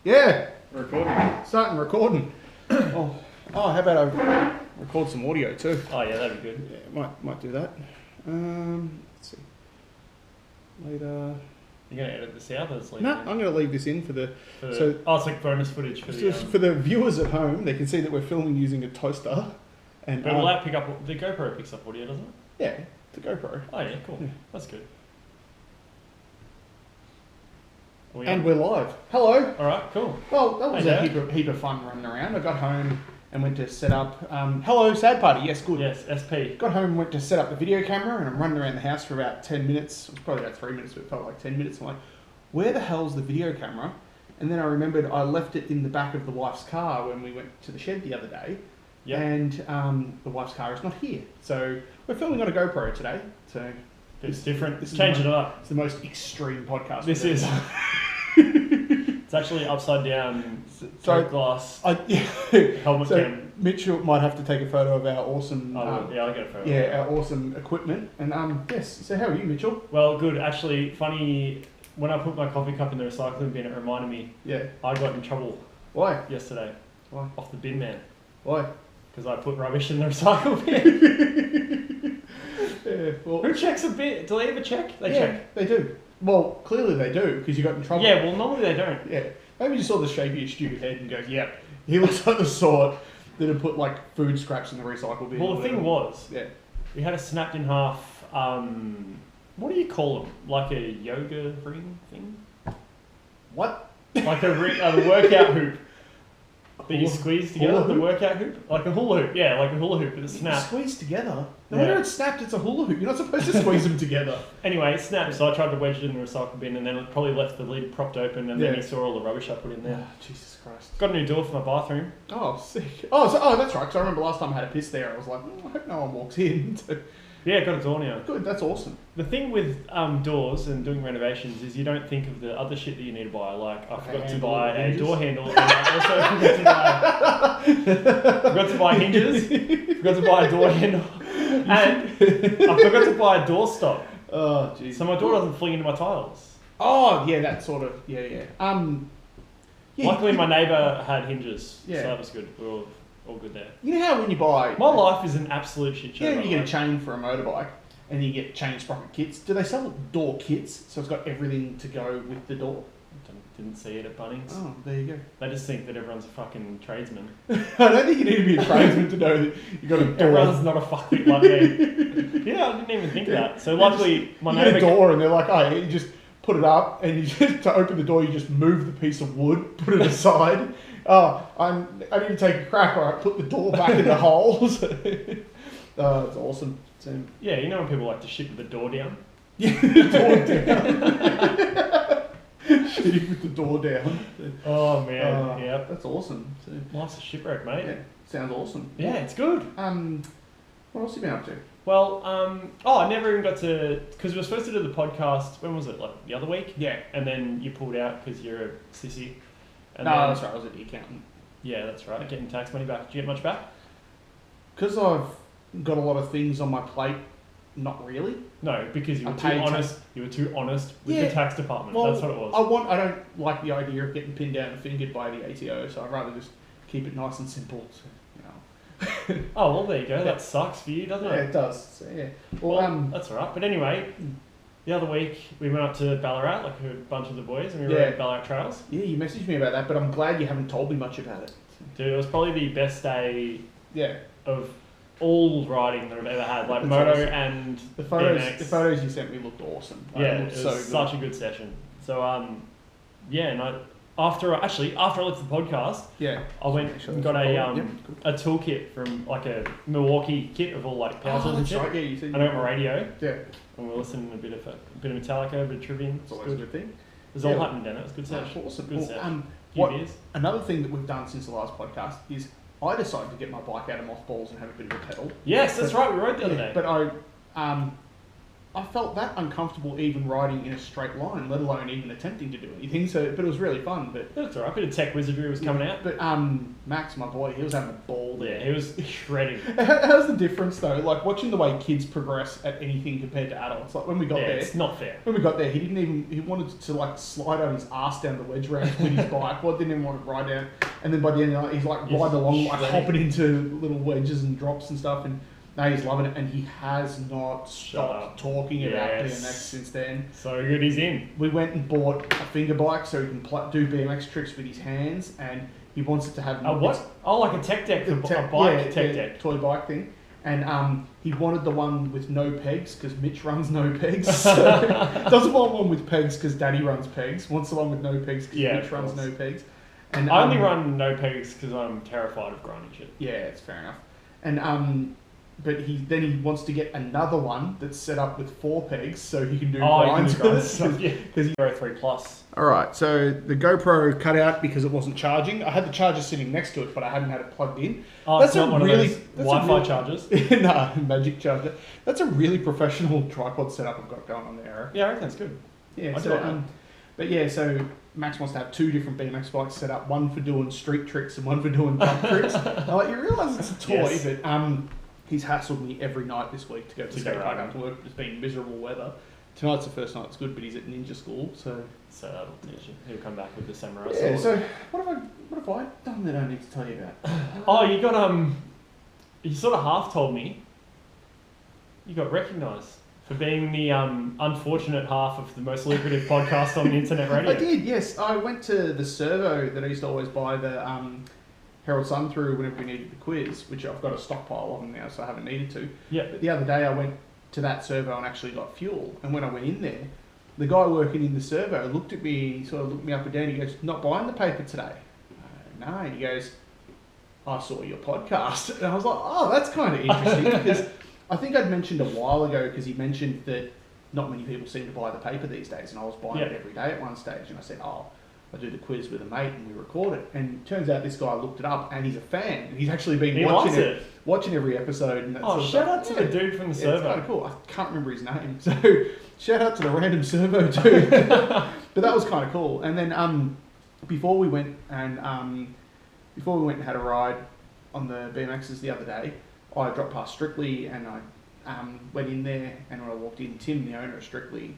Yeah, Recording. starting recording. How about I record some audio too? Oh yeah, that'd be good. Yeah, might do that. Let's see. Later. You're gonna edit this out, or it's like No, I'm going to leave this in for the. it's like bonus footage for the. For the viewers at home, they can see that we're filming using a toaster. And But will that pick up? The GoPro picks up audio, doesn't it? yeah, the GoPro. Oh yeah, cool. Yeah. That's good. And we're live. Hello. All right, cool. Well, that was Hey, a heap of fun running around. I got home and went to set up. Hello, sad party. Yes, good. Yes, SP. Got home and went to set up the video camera, and I'm running around the house for about 10 minutes. It was probably about 3 minutes, but it felt like 10 minutes. I'm like, where the hell's the video camera? And then I remembered I left it in the back of the wife's car when we went to the shed the other day. Yep. And the wife's car is not here. So we're filming on a GoPro today. So It's different. This is Changing it up. It's the most extreme podcast. This we've is. ever It's actually upside down. So- Glass. So Helmet cam. Mitchell might have to take a photo of our awesome, I'll get a photo. our awesome equipment. And yes, so how are you, Mitchell? Well, good. Actually, funny. When I put my coffee cup in the recycling bin, it reminded me Yeah. I got in trouble Why? yesterday. Why? Off the bin man. Why? Because I put rubbish in the recycle bin. Yeah. Well, Who checks a bin? Do they ever check? They yeah, check. they do. Well, clearly they do because you got in trouble. Yeah, well, normally they don't. Yeah. Maybe you saw the shape of your stupid head and goes, "Yep, he looks like the sort that would put like food scraps in the recycle bin." Well, the thing was, yeah. we had a snapped in half. What do you call them? Like a yoga ring thing? What? Like a the workout hoop that you squeeze together. Hula The hoop? workout hoop, like a hula hoop. Yeah, like a hula hoop, but it's snapped. Squeezed together. No Yeah. wonder it's snapped. It's a hula hoop. You're not supposed to squeeze them together. Anyway, it snapped, so I tried to wedge it in the recycle bin, and then it probably left the lid propped open, and then Yeah. he saw all the rubbish I put in there. Oh, Jesus Christ. Got a new door for my bathroom. Oh, sick. Oh, that's right. Because I remember last time I had a piss there, I was like, I hope no one walks in. So, Yeah, got a door now. good. That's awesome. The thing with doors and doing renovations is you don't think of the other shit that you need to buy. Like I forgot to handle, buy a hinges? door handle, and I also forgot to buy hinges, forgot to buy a door handle, and I forgot to buy a door stop. Oh, jeez. So my door doesn't fling into my tiles. Oh, yeah, that sort of. Yeah. Yeah, Luckily, my neighbour had hinges, Yeah. so that was good. We were all good there. You know how when you buy. My life is an absolute shit show. You know, by you the get way. a chain for a motorbike and you get chain sprocket kits. Do they sell door kits? So it's got everything to go with the door. Didn't see it at Bunnings. Oh, there you go. They just think that everyone's a fucking tradesman. I don't think you need to be a tradesman to know that you got a door. Everyone's not a fuckwit like me. Yeah, I didn't even think of that. So luckily, my you get a neighbour. door and they're like, oh, yeah, you just put it up and you just, to open the door, you just move the piece of wood, put it aside. Oh, I need to take a crap. All right, put the door back in the holes. Oh, it's awesome. So, Yeah, you know when people like to shit with the door down? yeah, the door down. Shitting with the door down. Oh man, yeah. That's awesome. So, Life's a shipwreck, mate. yeah, sounds awesome. Yeah, it's good. What else have you been up to? Well, I never even got to, because we were supposed to do the podcast, when was it, like the other week? Yeah. And then you pulled out because you're a sissy. And No, then, that's right. I was at the accountant. Yeah, that's right. Getting tax money back. Did you get much back? Because I've got a lot of things on my plate. Not really. No, because you I were too paid honest. You were too honest with Yeah. the tax department. Well, That's what it was. I don't like the idea of getting pinned down and fingered by the ATO, so I'd rather just keep it nice and simple. So, you know. Oh well, there you go. That sucks for you, doesn't Yeah, it? it does. So, yeah. Well, that's all right. But anyway, the other week we went up to Ballarat, like a bunch of the boys, and we Yeah. rode Ballarat trails. Yeah, you messaged me about that, but I'm glad you haven't told me much about it. Dude, it was probably the best day Yeah. of all riding that I've ever had. Like That's moto awesome. and The BMX. photos you sent me looked awesome. Like, Yeah, it it looked was so good. such a good session. So yeah, and after I left the podcast, Yeah. I went Actually, and got that's a cool. Yep, good. a toolkit from like a Milwaukee kit of all like power tools and that's shit. right. Yeah, you said And I got my radio, Yeah, and we're listening to a bit of Metallica, a bit of Trivium. that's always a good thing. It was all Yeah. happening down there. It was a good That's session. awesome. Good Well, session. Few what- beers. Another thing that we've done since the last podcast is I decided to get my bike out of mothballs and have a bit of a pedal. Yes, that's right. We rode the other day. But I felt that uncomfortable even riding in a straight line, let alone even attempting to do anything. So, but it was really fun. But That's alright. A bit of tech wizardry was coming out. But Max, my boy, he was having a ball there. Yeah, he was shredding. How's the difference though? Like watching the way kids progress at anything compared to adults. Like when we got there, it's not fair. When we got there, he wanted to like slide on his ass down the wedge ramp with his bike. Well, didn't even want to ride down. And then by the end of the night, he's like riding along, like hopping into little wedges and drops and stuff. And now he's loving it, and he has not stopped talking about BMX since then. So good, he's in. We went and bought a finger bike so he can do BMX tricks with his hands, and he wants it to have what? Oh, like a tech deck, a bike tech deck, toy bike thing. And he wanted the one with no pegs because Mitch runs no pegs. So doesn't want one with pegs because Daddy runs pegs. Wants the one with no pegs because Mitch runs no pegs. And I only run no pegs because I'm terrified of grinding shit. Yeah, it's fair enough. And but he wants to get another one that's set up with 4 pegs so he can do grinds with it. Because he GoPro 3 Plus. Alright, so the GoPro cut out because it wasn't charging. I had the charger sitting next to it, but I hadn't had it plugged in. Oh, that's not one of those Wi-Fi chargers? No, magic charger. That's a really professional tripod setup I've got going on there. Yeah, I reckon that's good. Yeah, so Max wants to have 2 different BMX bikes set up, one for doing street tricks and one for doing jump tricks. Like, you realise it's a toy, but he's hassled me every night this week to go to the skate park after work. It's been miserable weather. Tonight's the first night it's good, but he's at ninja school, so that'll teach you. He'll come back with the samurai sword. So what have I done that I need to tell you about? Oh, you got you sort of half told me. You got recognised for being the unfortunate half of the most lucrative podcast on the internet radio. I did, yes. I went to the servo that I used to always buy the Herald Sun through whenever we needed the quiz, which I've got a stockpile of them now, so I haven't needed to. Yeah. But the other day I went to that servo and actually got fuel, and when I went in there, the guy working in the servo looked at me, he sort of looked me up and down, he goes, "Not buying the paper today?" No, he goes, "I saw your podcast." And I was like, oh, that's kind of interesting, because I think I'd mentioned a while ago, because he mentioned that not many people seem to buy the paper these days, and I was buying it every day at one stage, and I said, I do the quiz with a mate and we record it. And it turns out this guy looked it up and he's a fan. And he's actually been watching every episode. And that sort of shout out to the dude from the servo. It's kind of cool. I can't remember his name. So shout out to the random servo dude. But that was kind of cool. And then before we went and had a ride on the BMXs the other day, I dropped past Strictly and I went in there, and when I walked in, Tim, the owner of Strictly,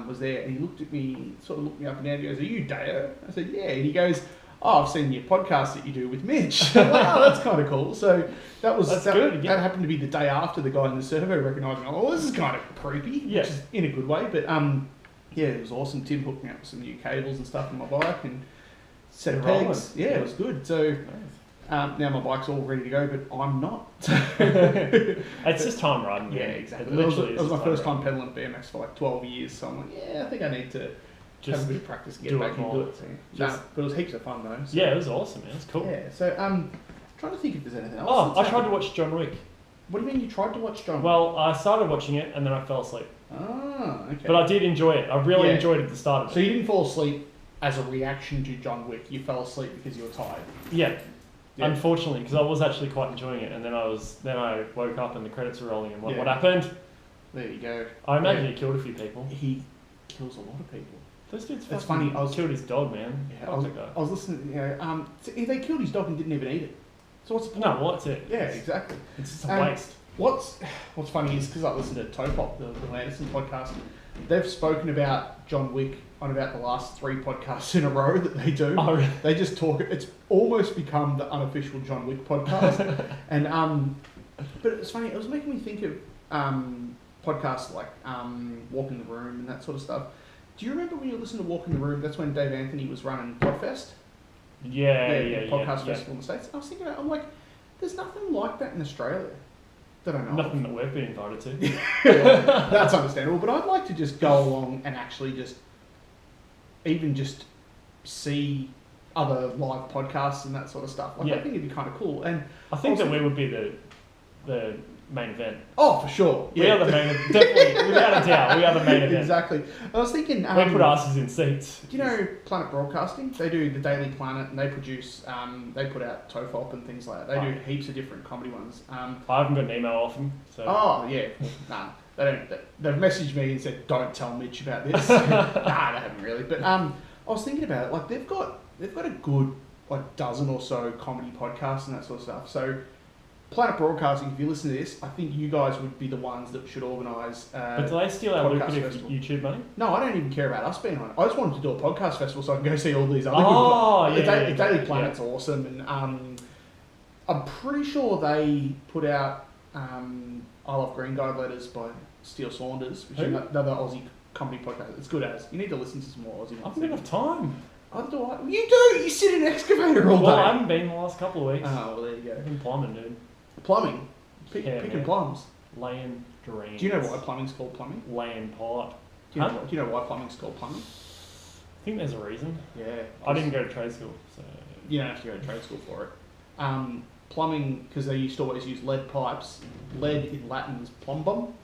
was there, and he looked at me, sort of looked me up and down, he goes, "Are you Dao?" I said, "Yeah." And he goes, "Oh, I've seen your podcast that you do with Mitch." I'm like, "Oh, that's kind of cool." So that good. That happened to be the day after the guy in the servo recognised me. Oh, this is kind of creepy, which is in a good way. But it was awesome. Tim hooked me up with some new cables and stuff on my bike and set of pegs. Yeah, it was good. So now my bike's all ready to go, but I'm not. It's just time riding. Yeah, exactly. It was my first time pedaling a BMX for like 12 years, so I'm like, I think I need to just have a bit of practice and get back into it. So, but it was heaps of fun though. So. Yeah, it was awesome, man. It was cool. Yeah, so trying to think if there's anything else. Oh, I tried to watch John Wick. What do you mean you tried to watch John Wick? Well, I started watching it and then I fell asleep. Oh, okay. But I did enjoy it. I really enjoyed it at the start of it. So you didn't fall asleep as a reaction to John Wick. You fell asleep because you were tired. Yeah. Unfortunately, because I was actually quite enjoying it, and then I woke up and the credits were rolling, and what happened? There you go. I imagine he killed a few people. He kills a lot of people. Those dudes. It's funny. I killed his dog, man. Yeah, I was listening. They killed his dog and didn't even eat it. So what's the point? No, what's it? Yeah, exactly. It's just a waste. What's funny is because I listened to Topop, the Anderson podcast. They've spoken about John Wick on about the last 3 podcasts in a row that they do. Oh, really? They just talk. It's almost become the unofficial John Wick podcast. And but it's funny. It was making me think of podcasts like Walk in the Room and that sort of stuff. Do you remember when you listened to Walk in the Room? That's when Dave Anthony was running Podfest. Yeah, podcast festival in the States. I was thinking, I'm like, there's nothing like that in Australia. That I know. Nothing that we've been invited to. That's understandable. But I'd like to just go along and actually just see other live podcasts and that sort of stuff. Like, I think it'd be kind of cool. And I think that we would be the main event. Oh, for sure. We are the main event. Definitely, without a doubt, we are the main event. Exactly. I was thinking... we put asses in seats. Do you know Planet Broadcasting? They do the Daily Planet and they produce... they put out TOEFOP and things like that. They do heaps of different comedy ones. I haven't got an email off them. So. Oh, yeah. Nah. They've messaged me and said, "Don't tell Mitch about this." Nah, they haven't really. But I was thinking about it. Like they've got a good like dozen or so comedy podcasts and that sort of stuff. So Planet Broadcasting, if you listen to this, I think you guys would be the ones that should organise. But do they steal our podcast lucrative festival. YouTube money? No, I don't even care about us being on it. I just want them to do a podcast festival so I can go see all these other yeah, Daily Planet's awesome, and I'm pretty sure they put out I Love Green Guide letters by Steele Saunders, which is another Aussie comedy podcast. It's good as. You need to listen to some more Aussie ones. I haven't got enough time. You do! You sit in an excavator all day. Well, I haven't been the last couple of weeks. Oh, well, there you go. I've been plumbing, dude. Plumbing? Picking plums. Laying drains. Do you know why plumbing's called plumbing? Laying pipe. Do you know why plumbing's called plumbing? I think there's a reason. Yeah. I didn't go to trade school, so... You don't have to go to trade school for it. Plumbing, because they used to always use lead pipes. Lead in Latin is plumbum.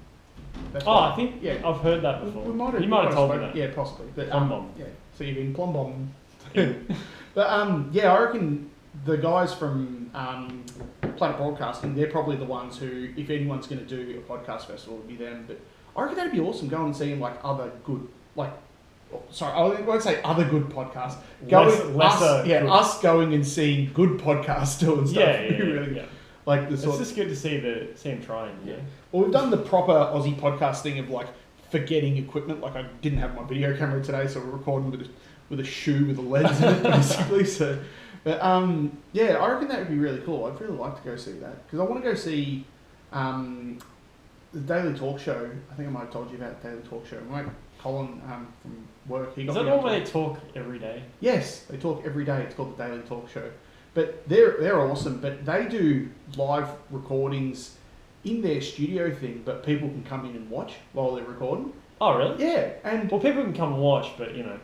I think I've heard that before. You might have told me that. Yeah, possibly. But, plumbum. Yeah, so you've been plumbum. But I reckon the guys from Planet Broadcasting, they're probably the ones who, if anyone's going to do a podcast festival, it would be them. But I reckon that'd be awesome, going and seeing like other good, I won't say other good podcasts. Us going and seeing good podcasts doing stuff. Yeah. Like the it's just good to see them trying. Yeah. Well, we've done the proper Aussie podcast thing of like forgetting equipment. Like I didn't have my video camera today, so we're recording with a shoe with a lens in it, basically. So, but I reckon that would be really cool. I'd really like to go see that because I want to go see the Daily Talk Show. I think I might have told you about the Daily Talk Show. Mike Colin from work. Is that the one where they talk every day? Yes, they talk every day. It's called the Daily Talk Show. But they're awesome. But they do live recordings in their studio thing, but people can come in and watch while they're recording. Oh, really? Yeah, and well, people can come and watch, but you know.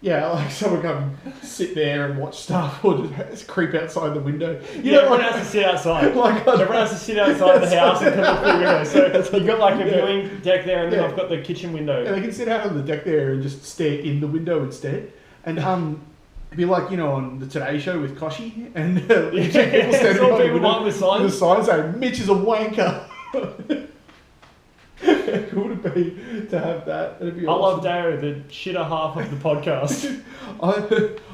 Yeah, like someone come sit there and watch stuff, or just creep outside the window. Everyone has to sit outside. Everyone has to sit outside the house and come up through the window. So you've got like a viewing deck there, and then I've got the kitchen window. Yeah, they can sit out on the deck there and just stare in the window instead. And be like, on the Today Show with Koshi, and people standing on the window with the sign saying, "Mitch is a wanker." Who would it be to have that? It'd be awesome. I love Dao, the shitter half of the podcast.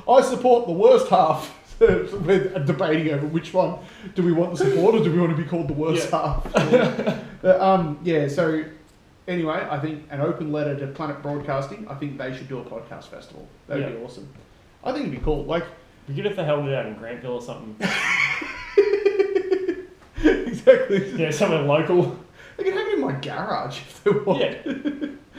I support the worst half. We're debating over which one do we want to support, or do we want to be called the worst half? So anyway, I think an open letter to Planet Broadcasting. I think they should do a podcast festival. That'd be awesome. I think it'd be cool. Like, it'd be good if they held it out in Grantville or something. Exactly. Yeah, somewhere local. They could have it in my garage if they want. Yeah.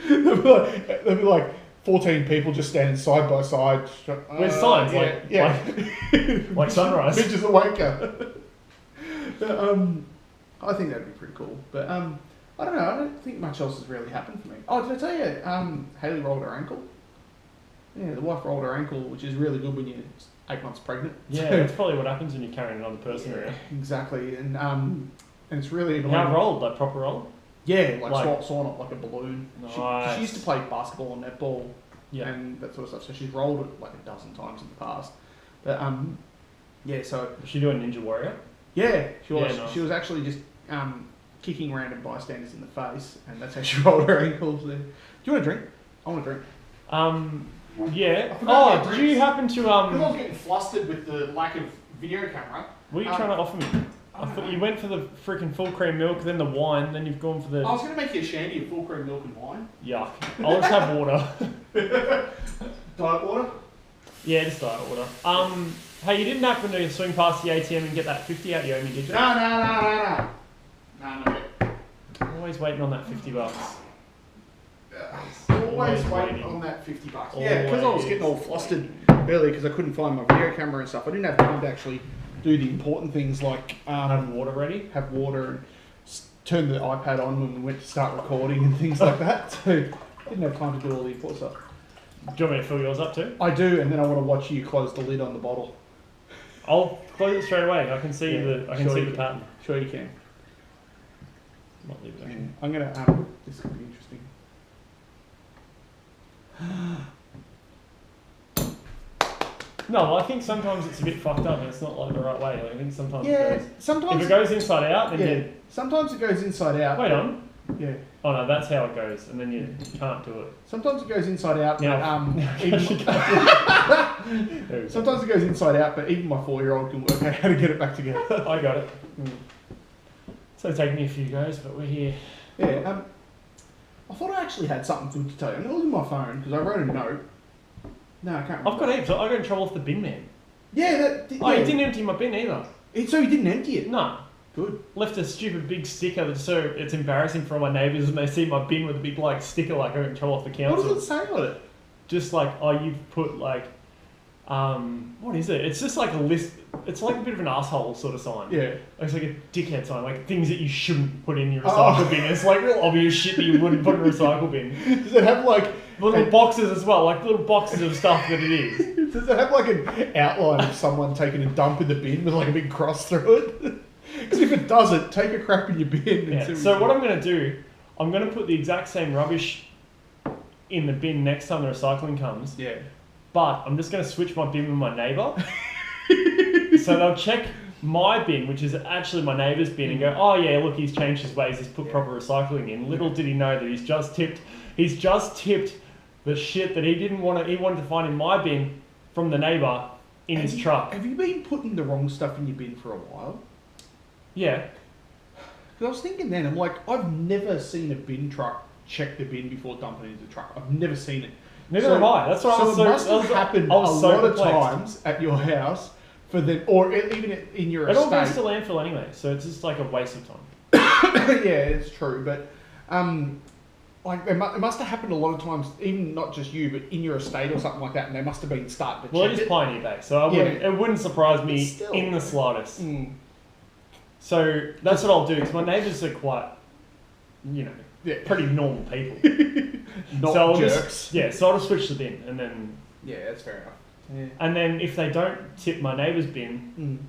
There'll be like 14 people just standing side by side. With signs, like Sunrise. Mitch is a wanker. But, I think that'd be pretty cool. But I don't know. I don't think much else has really happened for me. Oh, did I tell you? Hayley rolled her ankle. Yeah, the wife rolled her ankle, which is really good when you're 8 months pregnant. Yeah, that's probably what happens when you're carrying another person around. Exactly, and it's really annoying. How rolled? Like proper roll? Yeah, like sawn up like a balloon. Nice. She used to play basketball and netball, yeah, and that sort of stuff. So she's rolled it like a dozen times in the past. But so was she doing Ninja Warrior? Yeah, she was. Yeah, nice. She was actually just kicking random bystanders in the face, and that's how she rolled her ankles. Do you want a drink? I want a drink. Yeah. Oh, did you happen to Because I was getting flustered with the lack of video camera. What are you trying to offer me? I thought you went for the freaking full cream milk, then the wine, then you've gone for the... I was going to make you a shandy of full cream milk and wine. Yuck. I'll just have water. Diet water? Yeah, just diet water. Hey, you didn't happen to swing past the ATM and get that 50 out you owe me, did you? No. No. I'm always waiting on that $50. Always waiting on that $50. Yeah, because I was getting all flustered earlier because I couldn't find my video camera and stuff. I didn't have time to actually do the important things like have water ready, have water, and turn the iPad on when we went to start recording and things like that. So I didn't have time to do all the important stuff. Do you want me to fill yours up too? I do, and then I want to watch you close the lid on the bottle. I'll close it straight away. I can see the pattern. Sure you can. Might leave it. Yeah. I'm gonna this could be interesting. No, I think sometimes it's a bit fucked up and it's not like the right way. I think sometimes if it goes inside out, then sometimes it goes inside out. Wait on. Yeah. Oh no, that's how it goes, and then you can't do it. Sometimes it goes inside out, Now- but sometimes it goes inside out, but even my 4-year-old can work out how to get it back together. I got it. So it's taken me a few goes, but we're here. Yeah. I thought I actually had something good to tell you. I'm gonna look at my phone because I wrote a note. No, I can't remember. I've got heaps. I got in trouble with the bin man. Yeah, Oh, he didn't empty my bin either. So he didn't empty it? No. Good. Left a stupid big sticker that so it's embarrassing for all my neighbours when they see my bin with a big like sticker like I got in trouble off the council. What does it say on it? Just like, oh, you've put like, what is it? It's just like a list. It's like a bit of an asshole sort of sign. Yeah. It's like a dickhead sign, like things that you shouldn't put in your recycle bin. It's like real obvious shit that you wouldn't put in a recycle bin. Does it have like Little boxes as well, like little boxes of stuff that it is. Does it have like an outline of someone taking a dump in the bin with like a big cross through it? Because if it doesn't, take a crap in your bin. Yeah. So what I'm going to do, I'm going to put the exact same rubbish in the bin next time the recycling comes. Yeah. But I'm just going to switch my bin with my neighbour. So they'll check my bin, which is actually my neighbour's bin, and go, oh yeah, look, he's changed his ways, he's put proper recycling in. Little did he know that he's just tipped the shit that he wanted to find in my bin from the neighbour in his truck. Have you been putting the wrong stuff in your bin for a while? Yeah. Because I was thinking then, I'm like, I've never seen a bin truck check the bin before dumping it into the truck. I've never seen it. Neither have I. That's why I was so it must have happened a lot of perplexed. times at your house, for the, or even in your It all goes estate. to landfill anyway, so it's just like a waste of time. Yeah, it's true, but like it must have happened a lot of times, even not just you, but in your estate or something like that, and they must have been starting to Well, check it is Pioneer Day, so it wouldn't surprise me Still. in the slightest. Mm. So that's what I'll do, because my neighbours are quite, pretty normal people. Not so jerks. So I'll just switch the bin, and then... Yeah, that's fair enough. Yeah. And then if they don't tip my neighbour's bin,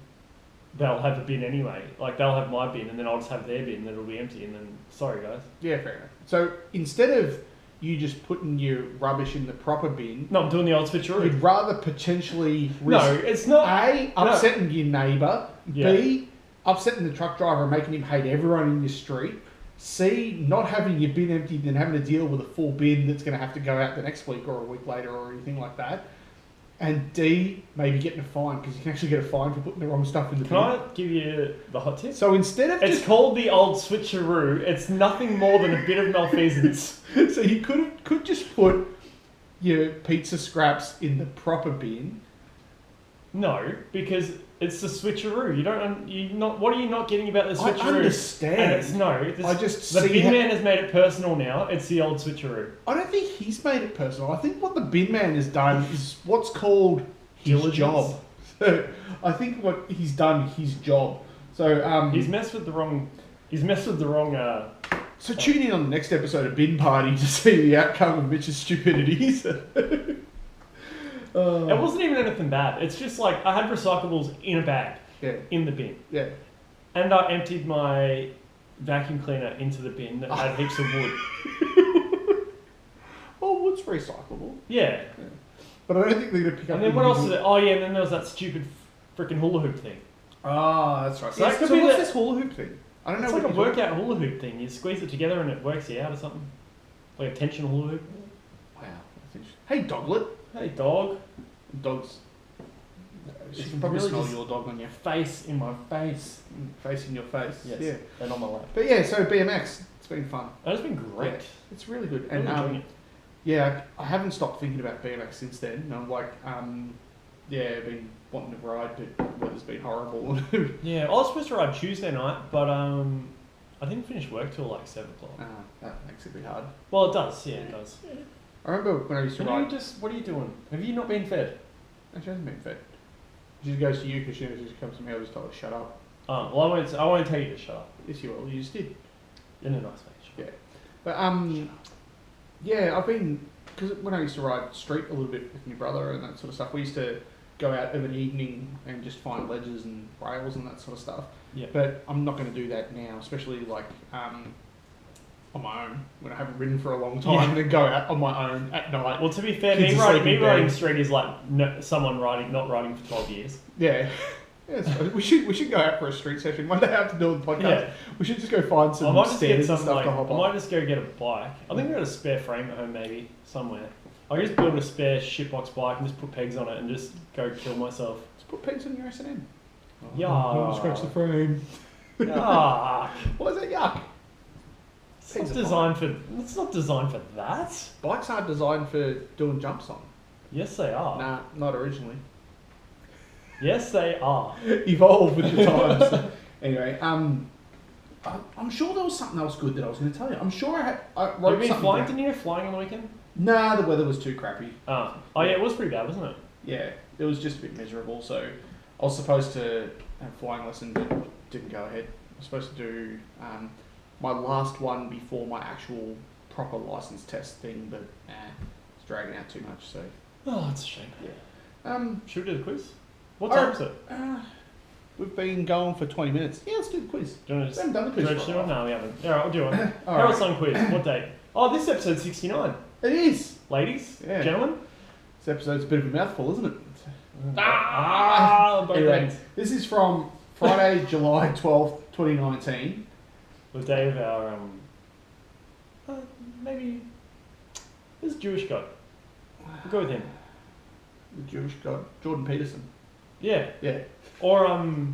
they'll have a bin anyway. Like, they'll have my bin, and then I'll just have their bin, and it'll be empty, and then, sorry guys. Yeah, fair enough. So instead of you just putting your rubbish in the proper bin, No, I'm doing the old switcheroo. you'd rather potentially No, risk it's not... A, upsetting your neighbour, Yeah. B, upsetting the truck driver and making him hate everyone in your street, C, not having your bin emptied and having to deal with a full bin that's going to have to go out the next week or a week later or anything like that, and D, maybe getting a fine, because you can actually get a fine for putting the wrong stuff in the bin. Can I give you the hot tip? So instead of It's called the old switcheroo. It's nothing more than a bit of malfeasance. so you could just put your pizza scraps in the proper bin. No, because it's the switcheroo. What are you not getting about the switcheroo? I understand. And it's the bin man has made it personal now. It's the old switcheroo. I don't think he's made it personal. I think what the bin man has done is what's called his Diligence. job. So I think what he's done his job. So He's messed with the wrong. So tune in on the next episode of Bin Party to see the outcome of Mitch's stupidities. It wasn't even anything bad. It's just like I had recyclables in a bag in the bin, Yeah. and I emptied my vacuum cleaner into the bin that had heaps of wood. Well, wood's recyclable. Yeah. But I don't think they're going to pick up... And then what else is it? Oh yeah, and then there was that stupid freaking hula hoop thing. Ah, that's right. So that could so be what's the- this hula hoop thing? I don't know. It's what like a you're workout hula hoop thing. You squeeze it together and it works you out or something. Like a tension hula hoop. Wow. That's interesting. Hey, Doglet. Hey dog. Dogs. She It's can probably really smell just- your dog on your Face in my face. face in your face. Yes. Yeah. And on my lap. But yeah, so BMX, it's been fun. That's been great. Yeah, it's really good. I'm And enjoying it. yeah, I haven't stopped thinking about BMX since then. And I'm like, I've been wanting to ride, but the weather's been horrible. Yeah, I was supposed to ride Tuesday night, but I didn't finish work till like 7 o'clock. That makes it a bit hard. Well, it does. Yeah, it does. I remember when I used to ride. What are you doing? Have you not been fed? She hasn't been fed. She goes to you because she just comes to me. I just tell her to shut up. Oh, well, I won't tell you to shut up. Yes, you will. You just did. In a nice way. Yeah. But yeah, I've been, because when I used to ride street a little bit with my brother and that sort of stuff, we used to go out of an evening and just find ledges and rails and that sort of stuff. Yeah. But I'm not going to do that now, especially like on my own when I haven't ridden for a long time and then go out on my own at night. Well, to be fair, Kids me are sleeping riding in riding bed. street is like someone not riding for 12 years. Yeah. Yeah, so we should go out for a street session one day after doing the podcast. Yeah. We should just go find I some might just get stairs and something stuff like, to I hop might on. just go get a bike. I think I've got a spare frame at home maybe, somewhere. I can just build a spare shitbox bike and just put pegs on it and just go kill myself. Just put pegs on your S&M. Yuck. Scratch the frame. Yuck. Why is that yuck? It's not designed for that. Bikes aren't designed for doing jumps on. Yes, they are. Nah, not originally. Yes, they are. Evolve with the times. Anyway, I'm sure there was something else good that I was going to tell you. I'm sure I wrote Have you been something flying? down. Didn't you go flying on the weekend? Nah, the weather was too crappy. Oh yeah, it was pretty bad, wasn't it? Yeah, it was just a bit miserable. So I was supposed to have a flying lesson, but didn't go ahead. I was supposed to do my last one before my actual proper license test thing, but it's dragging out too much. So Oh, that's a shame. yeah. Should we do the quiz? What time is it? We've been going for 20 minutes. Yeah, let's do the quiz. Do you want We to haven't done the quiz just for a while. No, we haven't. Yeah, I'll do it. All Herald right. Sun quiz. What date? Oh, this is episode 69. It is. Ladies, Yeah. gentlemen. This episode's a bit of a mouthful, isn't it? Both Anyway, ends. this is from Friday, July 12th, 2019. The day of our maybe this is Jewish God. We'll go with him. The Jewish god, Jordan Peterson. Yeah. Yeah. Or L.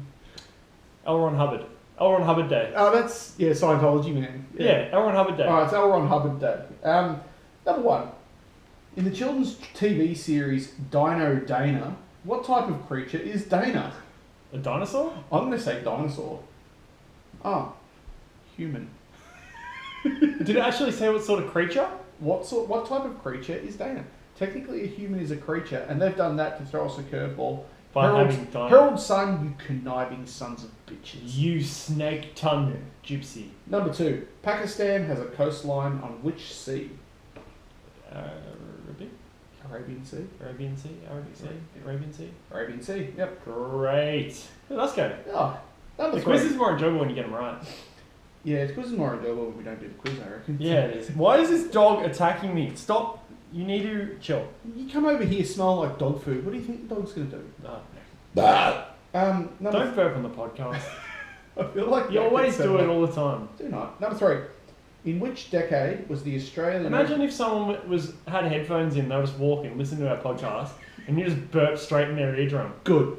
Ron Hubbard. L. Ron Hubbard Day. Oh, that's, Scientology, man. Yeah, L. Ron Hubbard Day. Alright, it's L. Ron Hubbard Day. Number one. In the children's TV series Dino Dana, what type of creature is Dana? A dinosaur? I'm going to say dinosaur. Ah, human. Did it actually say what sort of creature? What type of creature is Dana? Technically, a human is a creature, and they've done that to throw us a curveball. By having dino. Herald Sun, you conniving sons of bitches. You snake-tongued gypsy. Number two. Pakistan has a coastline on which sea? Arabian Sea. Arabian Sea? Arabic Sea? Yeah. Arabian Sea? Arabian Sea. Yep. Great. Yeah, let's go. Oh, number The three. quiz is more enjoyable when you get them right. Yeah, the quiz is more enjoyable when we don't do the quiz, I reckon. Yeah, it is. Why is this dog attacking me? Stop. You need to chill. You come over here smelling like dog food. What do you think the dog's going to do? No. Number Don't burp on the podcast. I feel like You always do it all the time. Do not. Number three. In which decade was the Australian... Imagine if someone had headphones in, they were just walking, listening to our podcast, and you just burp straight in their eardrum. Good.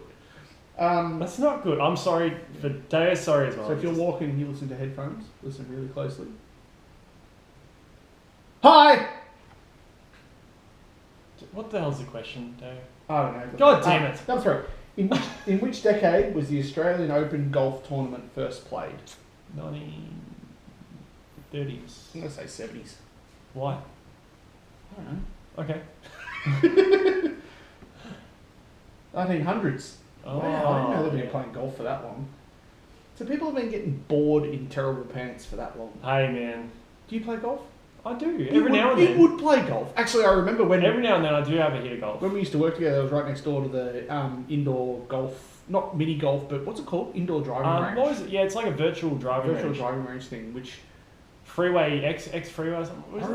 That's not good. I'm sorry for Dayo's sorry as well. So if you're walking and you listen to headphones, listen really closely. Hi! What the hell's the question, Dayo? I don't know. God damn it. Number three. In which decade was the Australian Open golf tournament first played? 1930s. I'm going to say 70s. Why? I don't know. Okay. 1900s. Oh, Wow, I didn't know they've been yeah. playing golf for that long. So people have been getting bored in terrible pants for that long. Hey man, Do you play golf? I do. Every now and You then. would play golf. Actually, I remember when Every now and then I do have a hit of golf. when we used to work together, I was right next door to the indoor golf, not mini golf, but what's it called? Indoor driving range. What was it? Yeah, it's like a virtual driving Virtual range. driving range thing, which Freeway X freeway or something. What is it?